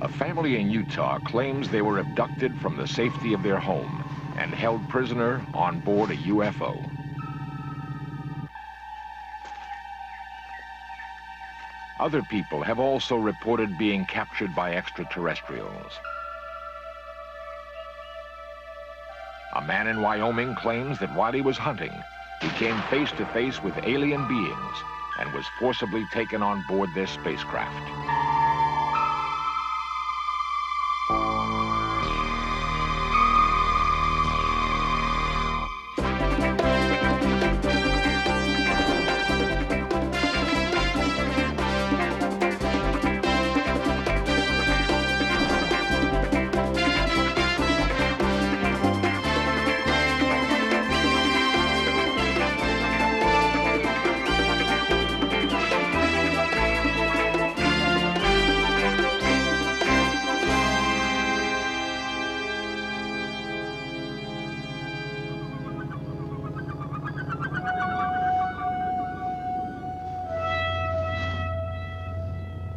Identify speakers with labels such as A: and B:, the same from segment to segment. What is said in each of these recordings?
A: A family in Utah claims they were abducted from the safety of their home and held prisoner on board a UFO. Other people have also reported being captured by extraterrestrials. A man in Wyoming claims that while he was hunting, he came face to face with alien beings and was forcibly taken on board their spacecraft.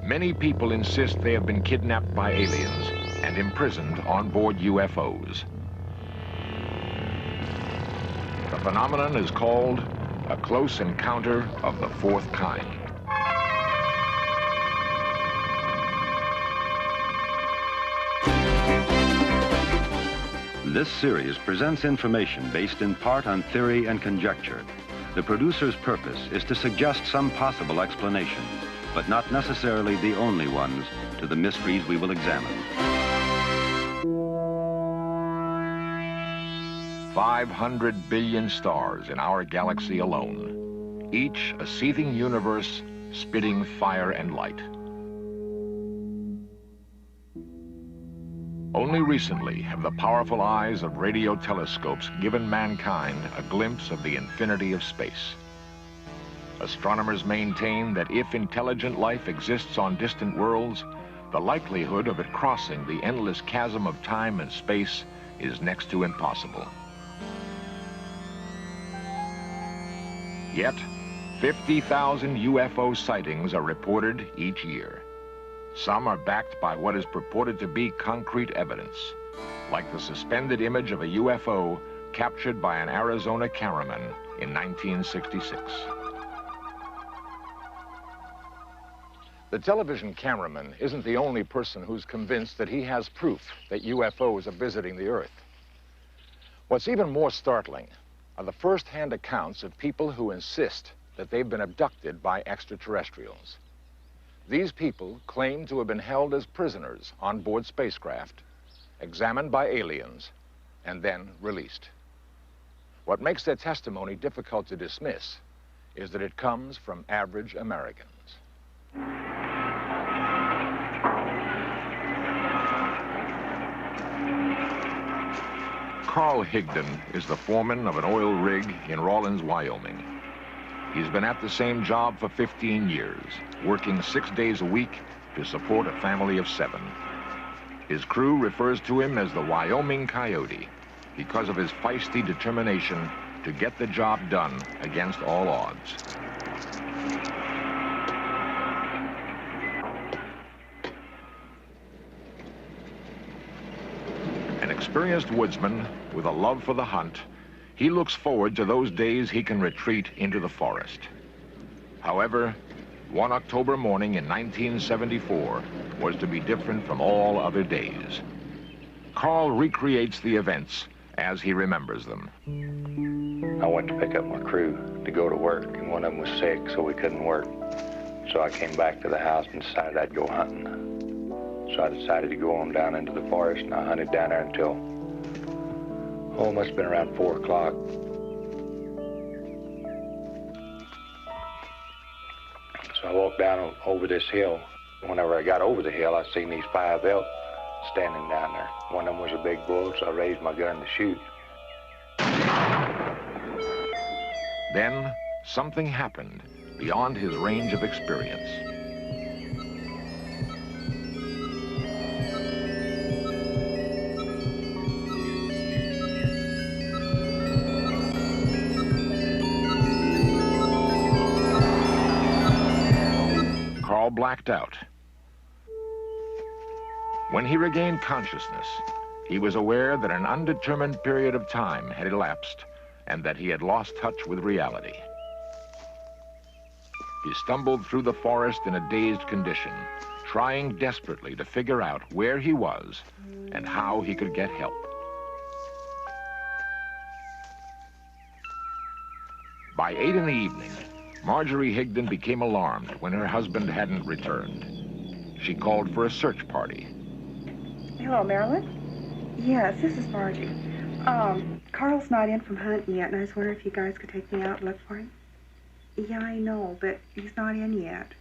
A: Many people insist they have been kidnapped by aliens and imprisoned on board UFOs. The phenomenon is called a close encounter of the fourth kind.
B: This series presents information based in part on theory and conjecture. The producer's purpose is to suggest some possible explanation, but not necessarily the only ones, to the mysteries we will examine.
A: 500 billion stars in our galaxy alone, each a seething universe spitting fire and light. Only recently have the powerful eyes of radio telescopes given mankind a glimpse of the infinity of space. Astronomers maintain that if intelligent life exists on distant worlds, the likelihood of it crossing the endless chasm of time and space is next to impossible. Yet, 50,000 UFO sightings are reported each year. Some are backed by what is purported to be concrete evidence, like the suspended image of a UFO captured by an Arizona cameraman in 1966. The television cameraman isn't the only person who's convinced that he has proof that UFOs are visiting the Earth. What's even more startling are the first-hand accounts of people who insist that they've been abducted by extraterrestrials. These people claim to have been held as prisoners on board spacecraft, examined by aliens, and then released. What makes their testimony difficult to dismiss is that it comes from average Americans. Carl Higdon is the foreman of an oil rig in Rawlins, Wyoming. He's been at the same job for 15 years, working 6 days a week to support a family of 7. His crew refers to him as the Wyoming Coyote because of his feisty determination to get the job done against all odds. An experienced woodsman with a love for the hunt, he looks forward to those days he can retreat into the forest. However, one October morning in 1974 was to be different from all other days. Carl recreates the events as he remembers them.
C: I went to pick up my crew to go to work, and one of them was sick, so we couldn't work. So I came back to the house and decided I'd go hunting. So I decided to go on down into the forest, and I hunted down there until, it must have been around 4 o'clock. So I walked down over this hill. Whenever I got over the hill, I seen these 5 elk standing down there. One of them was a big bull, so I raised my gun to shoot.
A: Then, something happened beyond his range of experience. Carl blacked out. When he regained consciousness, he was aware that an undetermined period of time had elapsed and that he had lost touch with reality. He stumbled through the forest in a dazed condition, trying desperately to figure out where he was and how he could get help. By 8 in the evening, Marjorie Higdon became alarmed when her husband hadn't returned. She called for a search party.
D: Hello, Marilyn? Yes, this is Margie. Carl's not in from hunting yet, and I was wondering if you guys could take me out and look for him. Yeah, I know, but he's not in yet.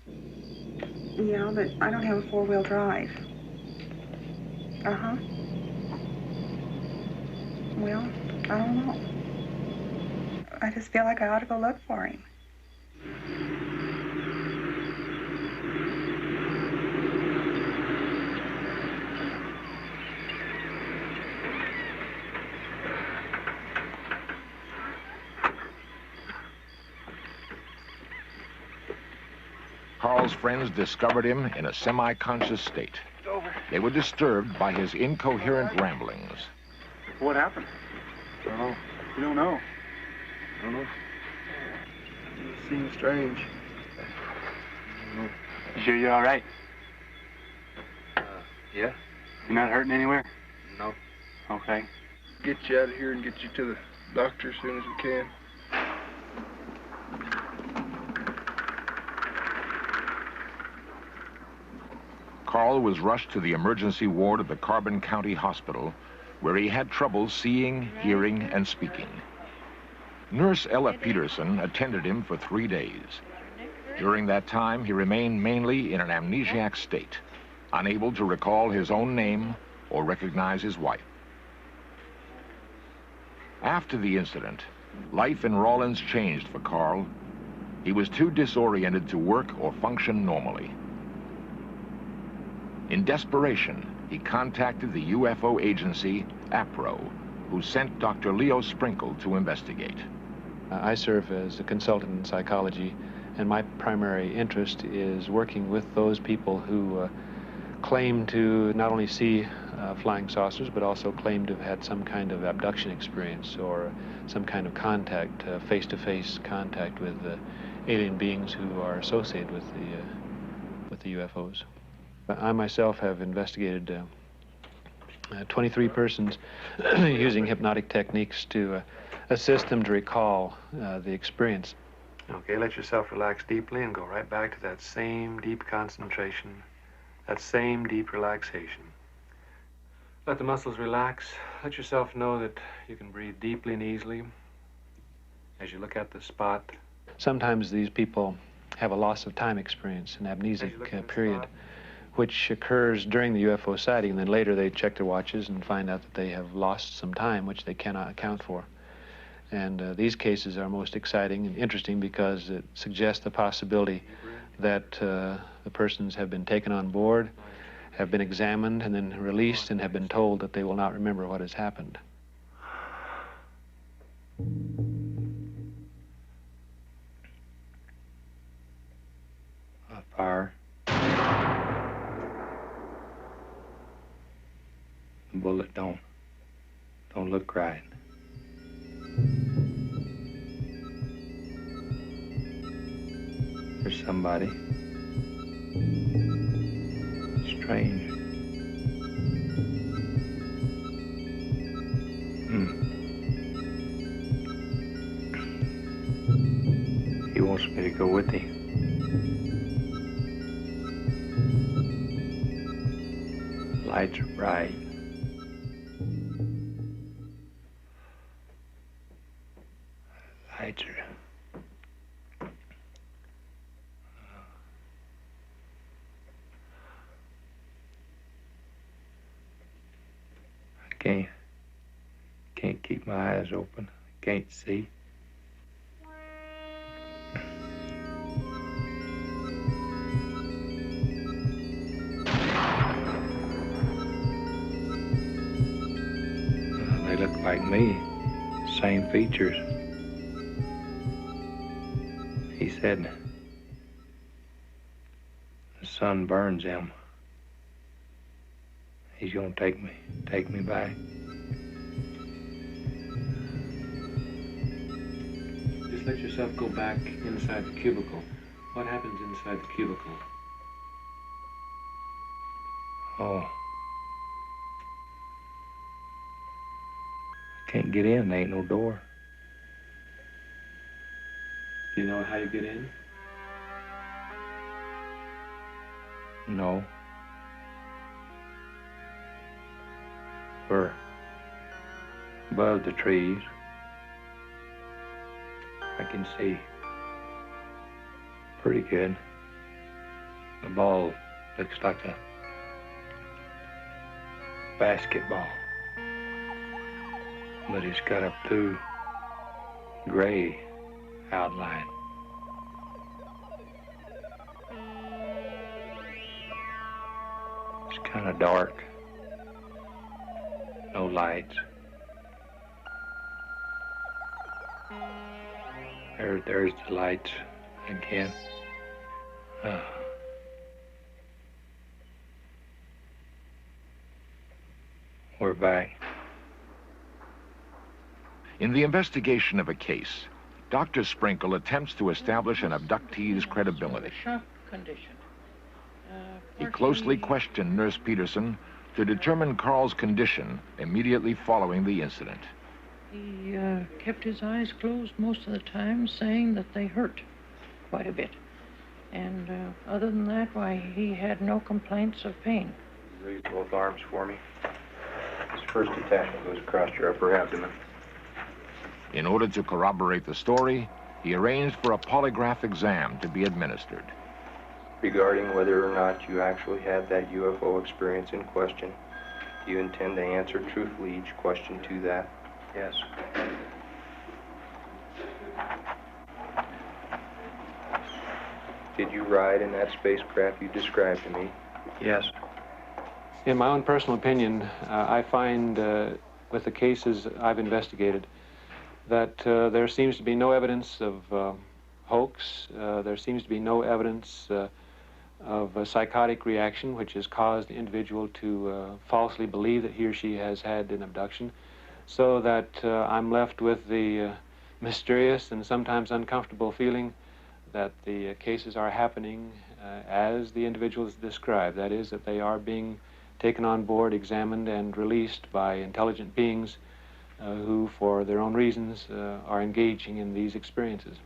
D: Yeah, but I don't have a four-wheel drive. Uh-huh. Well, I don't know. I just feel like I ought to go look for him.
A: Carl's friends discovered him in a semi-conscious state. They were disturbed by his incoherent ramblings.
E: What happened? I don't know. You don't know? I don't know. It seems strange.
F: You sure you're all right?
E: Yeah.
F: You're not hurting anywhere?
E: No.
F: Okay.
E: Get you out of here and get you to the doctor as soon as we can.
A: Carl was rushed to the emergency ward of the Carbon County Hospital, where he had trouble seeing, hearing, and speaking. Nurse Ella Peterson attended him for 3 days. During that time, he remained mainly in an amnesiac state, unable to recall his own name or recognize his wife. After the incident, life in Rawlins changed for Carl. He was too disoriented to work or function normally. In desperation, he contacted the UFO agency, APRO, who sent Dr. Leo Sprinkle to investigate.
G: I serve as a consultant in psychology, and my primary interest is working with those people who claim to not only see flying saucers, but also claim to have had some kind of abduction experience or some kind of contact, face-to-face contact with alien beings who are associated with the UFOs. I myself have investigated 23 persons using hypnotic techniques to assist them to recall the experience.
F: Okay, let yourself relax deeply and go right back to that same deep concentration, that same deep relaxation. Let the muscles relax. Let yourself know that you can breathe deeply and easily as you look at the spot.
G: Sometimes these people have a loss of time experience, an amnesic period, which occurs during the UFO sighting, and then later they check their watches and find out that they have lost some time, which they cannot account for. And these cases are most exciting and interesting because it suggests the possibility that the persons have been taken on board, have been examined, and then released, and have been told that they will not remember what has happened.
C: A fire. The bullet don't look right. There's somebody. Strange. He wants me to go with him. Lights are bright. Lights are... I can't keep my eyes open. I can't see. They look like me, same features. He said the sun burns them. He's gonna take me back.
F: Just let yourself go back inside the cubicle. What happens inside the cubicle?
C: Oh. Can't get in, there ain't no door.
F: Do you know how you get in?
C: No. We're above the trees. I can see pretty good. The ball looks like a basketball, but it's got a blue gray outline. It's kind of dark, no lights. There's the lights again. We're back.
A: In the investigation of a case, Dr. Sprinkle attempts to establish an abductee's credibility.
H: Shock condition.
A: He closely questioned Nurse Peterson to determine Carl's condition immediately following the incident.
H: He kept his eyes closed most of the time, saying that they hurt quite a bit. And other than that, why, he had no complaints of pain.
C: Raise both arms for me. This first detachment goes across your upper abdomen.
A: In order to corroborate the story, he arranged for a polygraph exam to be administered.
C: Regarding whether or not you actually had that UFO experience in question, do you intend to answer truthfully each question to that? Yes. Did you ride in that spacecraft you described to me? Yes.
F: In my own personal opinion, I find with the cases I've investigated that there seems to be no evidence of hoax. There seems to be no evidence of a psychotic reaction which has caused the individual to falsely believe that he or she has had an abduction, so that I'm left with the mysterious and sometimes uncomfortable feeling that the cases are happening as the individuals described. That is, that they are being taken on board, examined, and released by intelligent beings who, for their own reasons, are engaging in these experiences.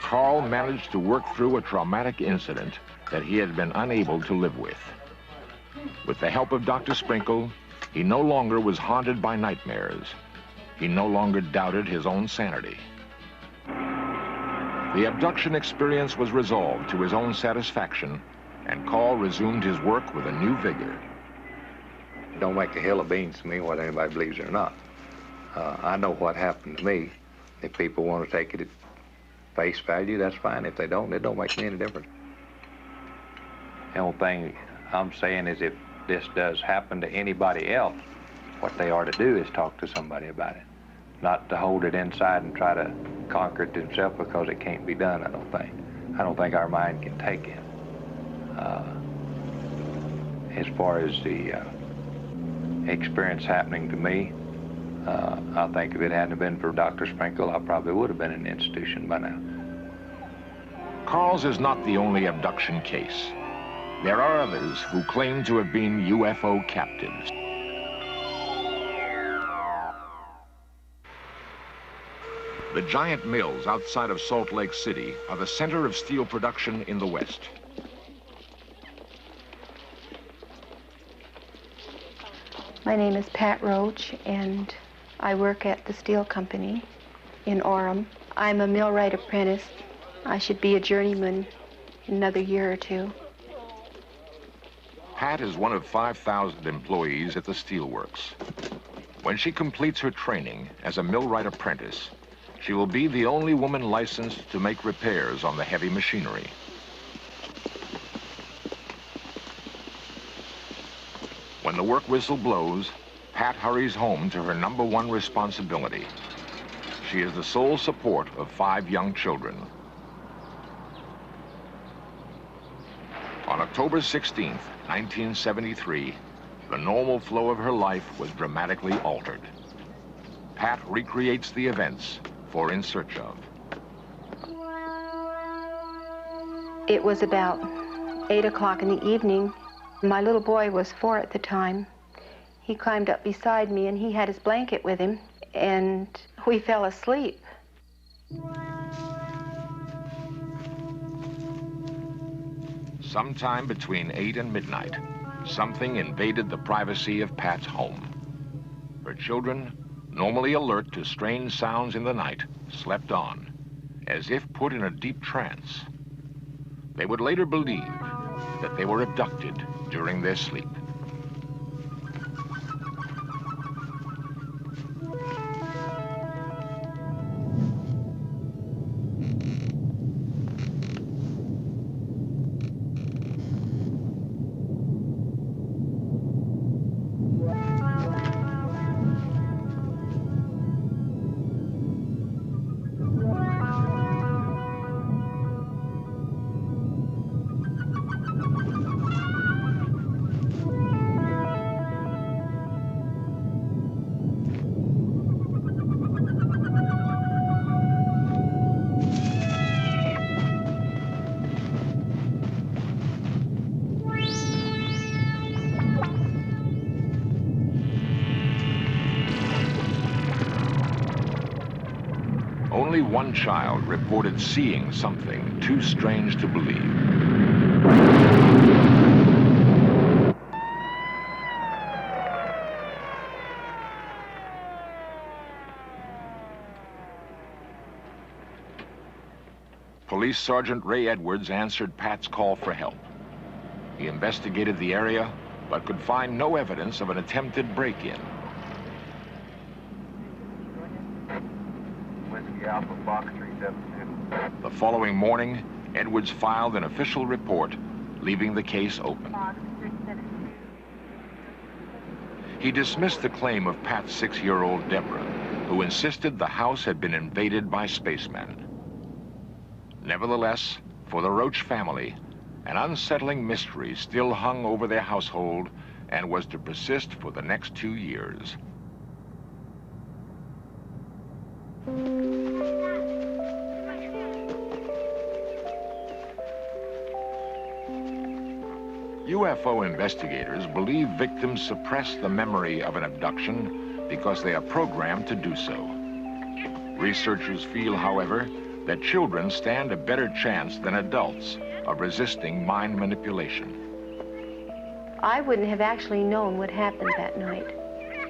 A: Carl managed to work through a traumatic incident that he had been unable to live with. With the help of Dr. Sprinkle, he no longer was haunted by nightmares. He no longer doubted his own sanity. The abduction experience was resolved to his own satisfaction, and Carl resumed his work with a new vigor.
C: It don't make a hill of beans to me whether anybody believes it or not. I know what happened to me. If people want to take it at face value, that's fine. If they don't, it don't make me any difference. The only thing I'm saying is if this does happen to anybody else, what they ought to do is talk to somebody about it. Not to hold it inside and try to conquer it themselves, because it can't be done, I don't think. I don't think our mind can take it. As far as the experience happening to me, I think if it hadn't been for Dr. Sprinkle, I probably would have been in an institution by now.
A: Carl's is not the only abduction case. There are others who claim to have been UFO captives. The giant mills outside of Salt Lake City are the center of steel production in the West.
I: My name is Pat Roach, and I work at the steel company in Orem. I'm a millwright apprentice. I should be a journeyman in another year or two.
A: Pat is one of 5,000 employees at the steelworks. When she completes her training as a millwright apprentice, she will be the only woman licensed to make repairs on the heavy machinery. When the work whistle blows, Pat hurries home to her #1 responsibility. She is the sole support of 5 young children. On October 16th, 1973, the normal flow of her life was dramatically altered. Pat recreates the events for In Search Of.
I: It was about 8 o'clock in the evening. My little boy was 4 at the time. He climbed up beside me and he had his blanket with him, and we fell asleep.
A: Sometime between 8 and midnight, something invaded the privacy of Pat's home. Her children, normally alert to strange sounds in the night, slept on, as if put in a deep trance. They would later believe that they were abducted during their sleep. Only one child reported seeing something too strange to believe. Police Sergeant Ray Edwards answered Pat's call for help. He investigated the area, but could find no evidence of an attempted break-in.
E: Alpha Fox 372.
A: The following morning, Edwards filed an official report, leaving the case open. He dismissed the claim of Pat's 6-year-old Deborah, who insisted the house had been invaded by spacemen. Nevertheless, for the Roach family, an unsettling mystery still hung over their household and was to persist for the next 2 years. UFO investigators believe victims suppress the memory of an abduction because they are programmed to do so. Researchers feel, however, that children stand a better chance than adults of resisting mind manipulation.
I: I wouldn't have actually known what happened that night.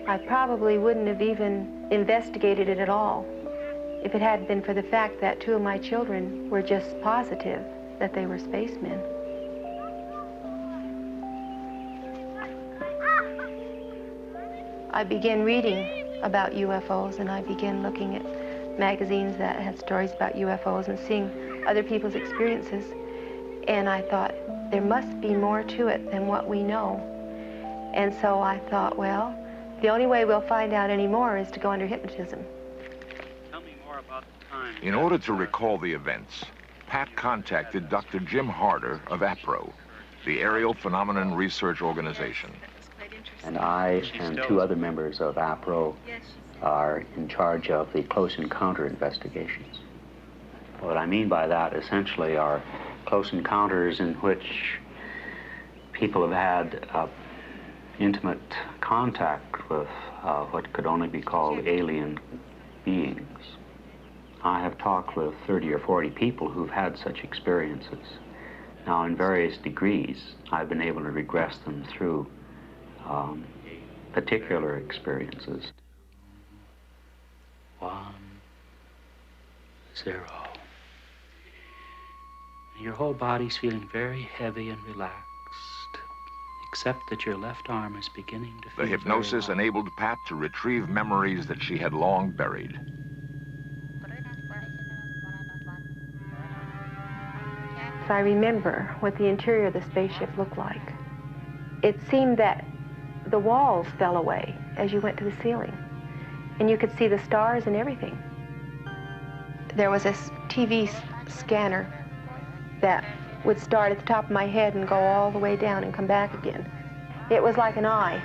I: I probably wouldn't have even investigated it at all if it hadn't been for the fact that 2 of my children were just positive that they were spacemen. I began reading about UFOs, and I began looking at magazines that had stories about UFOs and seeing other people's experiences. And I thought, there must be more to it than what we know. And so I thought, well, the only way we'll find out any more is to go under hypnotism.
J: Tell me more about the time.
A: In order to recall the events, Pat contacted Dr. Jim Harder of APRO, the Aerial Phenomenon Research Organization.
J: And I and 2 other members of APRO are in charge of the close encounter investigations. What I mean by that essentially are close encounters in which people have had intimate contact with what could only be called alien beings. I have talked with 30 or 40 people who've had such experiences. Now, in various degrees, I've been able to regress them through particular experiences. 1, 0. Your whole body's feeling very heavy and relaxed, except that your left arm is beginning to feel
A: The hypnosis
J: very light.
A: enabled Pat to retrieve memories that she had long buried.
I: I remember what the interior of the spaceship looked like. It seemed that the walls fell away as you went to the ceiling, and you could see the stars and everything. There was this TV scanner that would start at the top of my head and go all the way down and come back again. It was like an eye.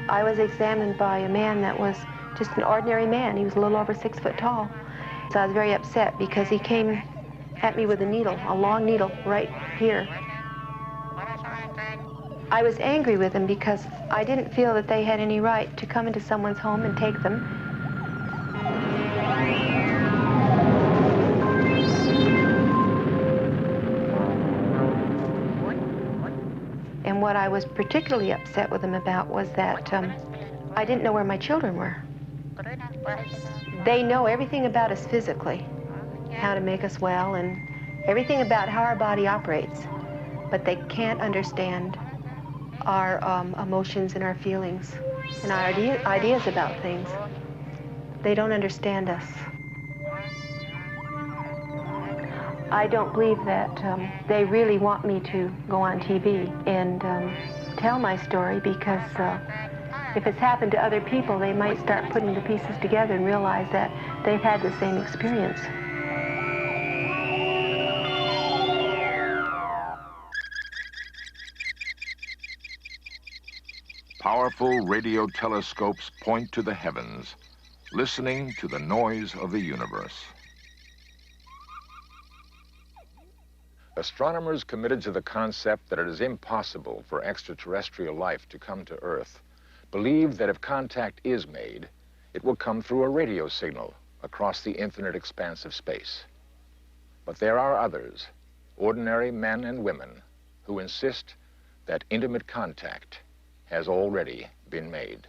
I: I was examined by a man that was just an ordinary man. He was a little over 6 foot tall. So I was very upset because he came at me with a needle, a long needle right here. I was angry with him because I didn't feel that they had any right to come into someone's home and take them. And what I was particularly upset with him about was that I didn't know where my children were. They know everything about us physically, how to make us well, and everything about how our body operates, but they can't understand our emotions and our feelings and our ideas about things. They don't understand us. I don't believe that they really want me to go on TV and tell my story, because if it's happened to other people, they might start putting the pieces together and realize that they've had the same experience.
A: Powerful radio telescopes point to the heavens, listening to the noise of the universe. Astronomers committed to the concept that it is impossible for extraterrestrial life to come to Earth believe that if contact is made, it will come through a radio signal across the infinite expanse of space. But there are others, ordinary men and women, who insist that intimate contact has already been made.